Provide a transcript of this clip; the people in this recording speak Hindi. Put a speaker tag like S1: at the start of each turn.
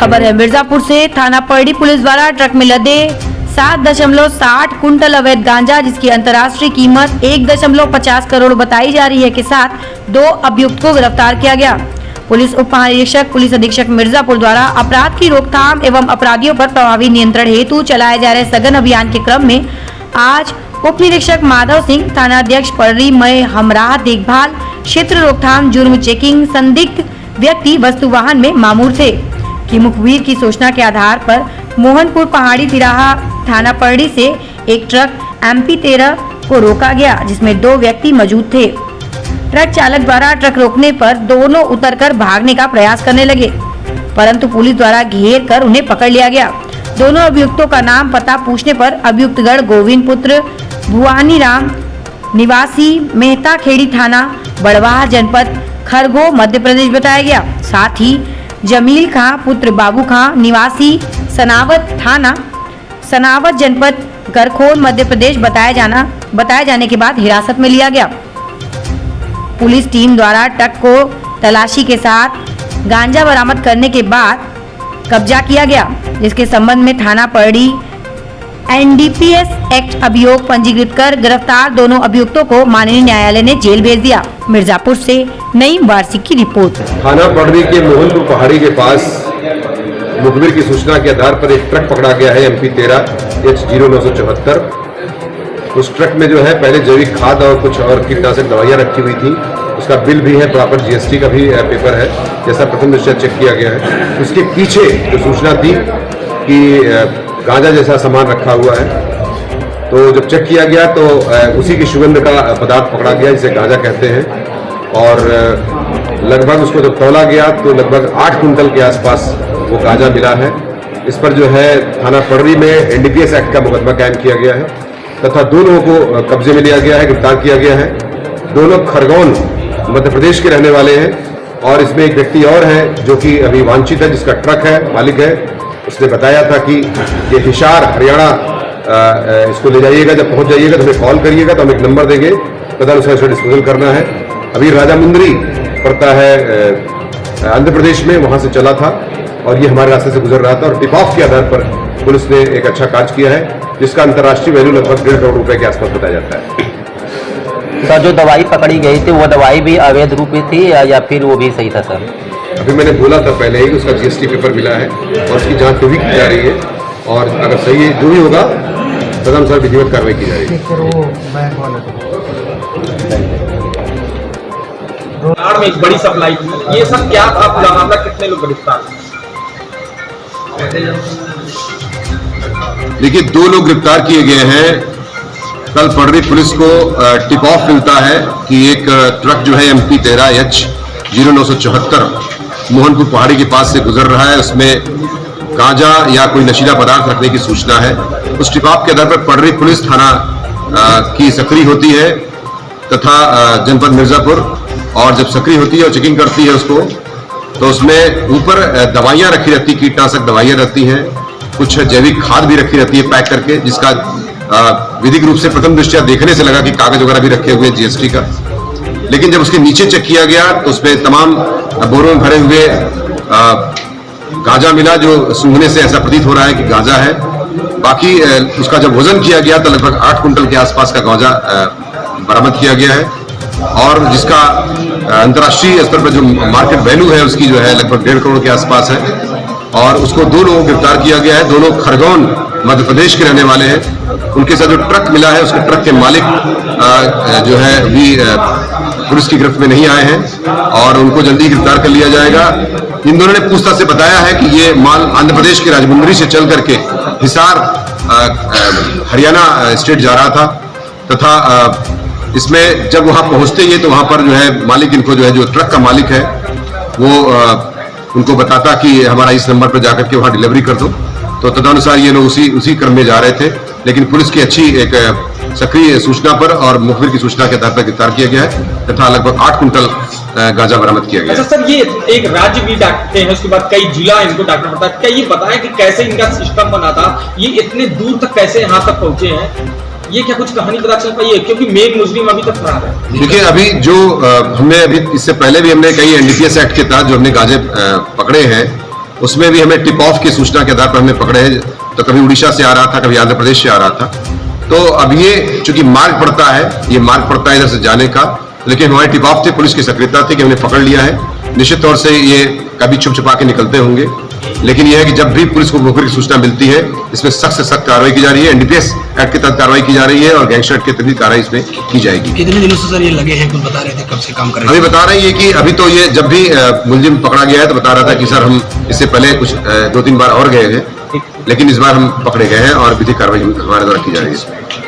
S1: खबर है मिर्जापुर से। थाना परडी पुलिस द्वारा ट्रक में लदे 7.60 कुंटल अवैध गांजा, जिसकी अंतर्राष्ट्रीय कीमत 1.50 करोड़ बताई जा रही है, के साथ 2 अभियुक्त को गिरफ्तार किया गया। पुलिस उप महानिरीक्षक पुलिस अधीक्षक मिर्जापुर द्वारा अपराध की रोकथाम एवं अपराधियों पर प्रभावी नियंत्रण हेतु चलाए जा रहे सघन अभियान के क्रम में आज उप निरीक्षक माधव सिंह, थाना अध्यक्ष परडी मय हमराह देखभाल क्षेत्र रोकथाम जुर्म चेकिंग संदिग्ध व्यक्ति वस्तु वाहन में मामूर थे कि मुखबिर की सूचना के आधार पर मोहनपुर पहाड़ी तिराहा थाना परडी से एक ट्रक MP13 को रोका गया, जिसमें 2 व्यक्ति मौजूद थे। ट्रक चालक द्वारा ट्रक रोकने पर दोनों उतरकर भागने का प्रयास करने लगे, परंतु पुलिस द्वारा घेर कर उन्हें पकड़ लिया गया। दोनों अभियुक्तों का नाम पता पूछने पर अभियुक्तगढ़ गोविंद पुत्र भुवानी राम निवासी मेहता खेड़ी थाना बड़वाह जनपद खरगोन मध्य प्रदेश बताया गया। साथ ही जमील खां पुत्र बाबू खां निवासी सनावत थाना सनावत जनपद गरखोन मध्य प्रदेश बताया जाने के बाद हिरासत में लिया गया। पुलिस टीम द्वारा ट्रक को तलाशी के साथ गांजा बरामद करने के बाद कब्जा किया गया, जिसके संबंध में थाना परडी NDPS एक्ट अभियोग पंजीकृत कर गिरफ्तार दोनों अभियुक्तों को माननीय न्यायालय ने जेल भेज दिया। मिर्जापुर से नईम वार्षिक की रिपोर्ट।
S2: थाना परडी के मोहनपुर पहाड़ी के पास मुखबिर की सूचना के आधार पर एक ट्रक पकड़ा गया है MP13 H0974। उस ट्रक में जो है पहले जैविक खाद और कुछ और कीटनाशक दवाइयां रखी हुई थी। उसका बिल भी है, प्रॉपर GST का भी पेपर है, जैसा प्रथम दृष्टया चेक किया गया है। उसके पीछे जो सूचना थी कि गांजा जैसा सामान रखा हुआ है, तो जब चेक किया गया तो उसी की सुगंध का पदार्थ पकड़ा गया, जिसे गांजा कहते हैं। और लगभग उसको जब तौला गया तो लगभग 8 कुंटल के आसपास वो गांजा मिला है। इस पर जो है थाना परडी में NDPS एक्ट का मुकदमा कायम किया गया है तथा 2 लोगों को कब्जे में लिया गया है, गिरफ्तार किया गया है। दोनों खरगोन मध्य प्रदेश के रहने वाले हैं और इसमें एक व्यक्ति और है जो कि अभी वांछित है, जिसका ट्रक है, मालिक है। उसने बताया था कि ये हिसार हरियाणा इसको ले जाइएगा, जब पहुंच जाइएगा तो हमें कॉल करिएगा, तो हम एक नंबर देंगे, तदनुसार इसको डिस्पोजल करना है। अभी राजामुंदरी पड़ता है आंध्र प्रदेश में, वहां से चला था और ये हमारे रास्ते से गुजर रहा था और टिप ऑफ के आधार पर पुलिस ने एक अच्छा कार्य किया है, जिसका अंतर्राष्ट्रीय वैल्यू लगभग 1.5 करोड़ रुपए के आसपास बताया जाता है।
S3: सर, जो दवाई पकड़ी गई थी वो दवाई भी अवैध रूप में थी या फिर वो भी सही था? सर,
S2: अभी मैंने बोला था पहले ही, उसका GST पेपर मिला है और उसकी जांच भी की जा रही है और अगर सही जो भी होगा तदनुसार विधिवत कार्रवाई की जाएगी।
S4: में एक बड़ी सप्लाई थी, ये सब क्या था पूरा मामला? कितने लोग गिरफ्तार?
S2: देखिए, 2 लोग गिरफ्तार किए गए हैं। कल परडी पुलिस को टिप ऑफ मिलता है कि एक ट्रक जो है MP13 H0974 मोहनपुर पहाड़ी के पास से गुजर रहा है, उसमें गांजा या कोई नशीला पदार्थ रखने की सूचना है। उस टिप ऑफ के आधार पर परडी पुलिस थाना की सक्रिय होती है तथा जनपद मिर्जापुर, और जब सक्रिय होती है और चेकिंग करती है उसको, तो उसमें ऊपर दवाइयां रखी रहती, कीटनाशक दवाइयां रहती हैं, कुछ जैविक खाद भी रखी रहती है पैक करके, जिसका विधिक रूप से प्रथम दृष्टया देखने से लगा कि कागज वगैरह भी रखे हुए GST का। लेकिन जब उसके नीचे चेक किया गया तो उसमें तमाम बोरों में भरे हुए गांजा मिला, जो सूंघने से ऐसा प्रतीत हो रहा है कि गांजा है। बाकी उसका जब वजन किया गया तो लगभग 8 कुंटल के आसपास का गांजा बरामद किया गया है और जिसका अंतर्राष्ट्रीय स्तर पर जो मार्केट वैल्यू है उसकी जो है लगभग 1.5 करोड़ के आसपास है। और उसको 2 लोगों को गिरफ्तार किया गया है, दोनों खरगोन मध्य प्रदेश के रहने वाले हैं। उनके साथ जो ट्रक मिला है उसके ट्रक के मालिक जो है अभी पुलिस की गिरफ्त में नहीं आए हैं और उनको जल्दी गिरफ्तार कर लिया जाएगा। इन दोनों ने पूछताछ से बताया है कि ये माल आंध्र प्रदेश के राजमुंदरी से चल करके हिसार हरियाणा स्टेट जा रहा था तथा इसमें जब वहां पहुंचते ही तो वहां पर जो है मालिक इनको जो है जो ट्रक का मालिक है वो उनको बताता कि हमारा इस नंबर पर जाकर के वहां डिलीवरी कर दो, तो तदनुसार ये लोग उसी क्रम में जा रहे थे। लेकिन पुलिस की अच्छी एक सक्रिय सूचना पर और मुखबिर की सूचना के आधार पर गिरफ्तार किया गया है तथा लगभग 8 कुंटल गांजा बरामद किया गया।
S4: अच्छा सर, ये एक राज्य भी डाकते हैं, उसके बाद कई जिला इनको डाकना पड़ता है, क्या ये बताएं कि कैसे इनका सिस्टम बना था, ये इतने दूर तक कैसे यहाँ तक पहुंचे हैं? ये क्या कुछ कहानी पता चल पाई है? क्योंकि मेघ मुजरिम अभी तक फरार है।
S2: देखिए, अभी जो हमने अभी इससे पहले भी हमने कई NDPS एक्ट के तहत जो हमने गांजे पकड़े हैं उसमें भी हमें टिप ऑफ की सूचना के आधार पर हमने पकड़े हैं। तो कभी उड़ीसा से आ रहा था, कभी आंध्र प्रदेश से आ रहा था। तो अब ये चूंकि मार्ग पड़ता है, ये मार्ग पड़ता है इधर से जाने का, लेकिन हमारे टिप ऑफ थे, पुलिस की सक्रियता थी कि हमने पकड़ लिया है। निश्चित तौर से ये कभी छुप छुपा के निकलते होंगे, लेकिन यह है कि जब भी पुलिस को मुखबिर की सूचना मिलती है, इसमें सख्त से सख्त कार्रवाई की जा रही है। एनडीपीएस एक्ट के तहत कार्रवाई की जा रही है और गैंगस्टर एक्ट के तहत कार्रवाई इसमें की जाएगी।
S5: कितने दिनों से सर ये लगे हैं, कुछ बता रहे थे कब से काम कर रहे
S2: अभी
S5: हैं?
S2: बता रहे हैं कि अभी तो ये जब भी मुलजिम पकड़ा गया है तो बता रहा था कि सर हम इससे पहले कुछ 2-3 बार और गए हैं, लेकिन इस बार हम पकड़े गए हैं और विधिक कार्रवाई हमारे द्वारा की जा रही है।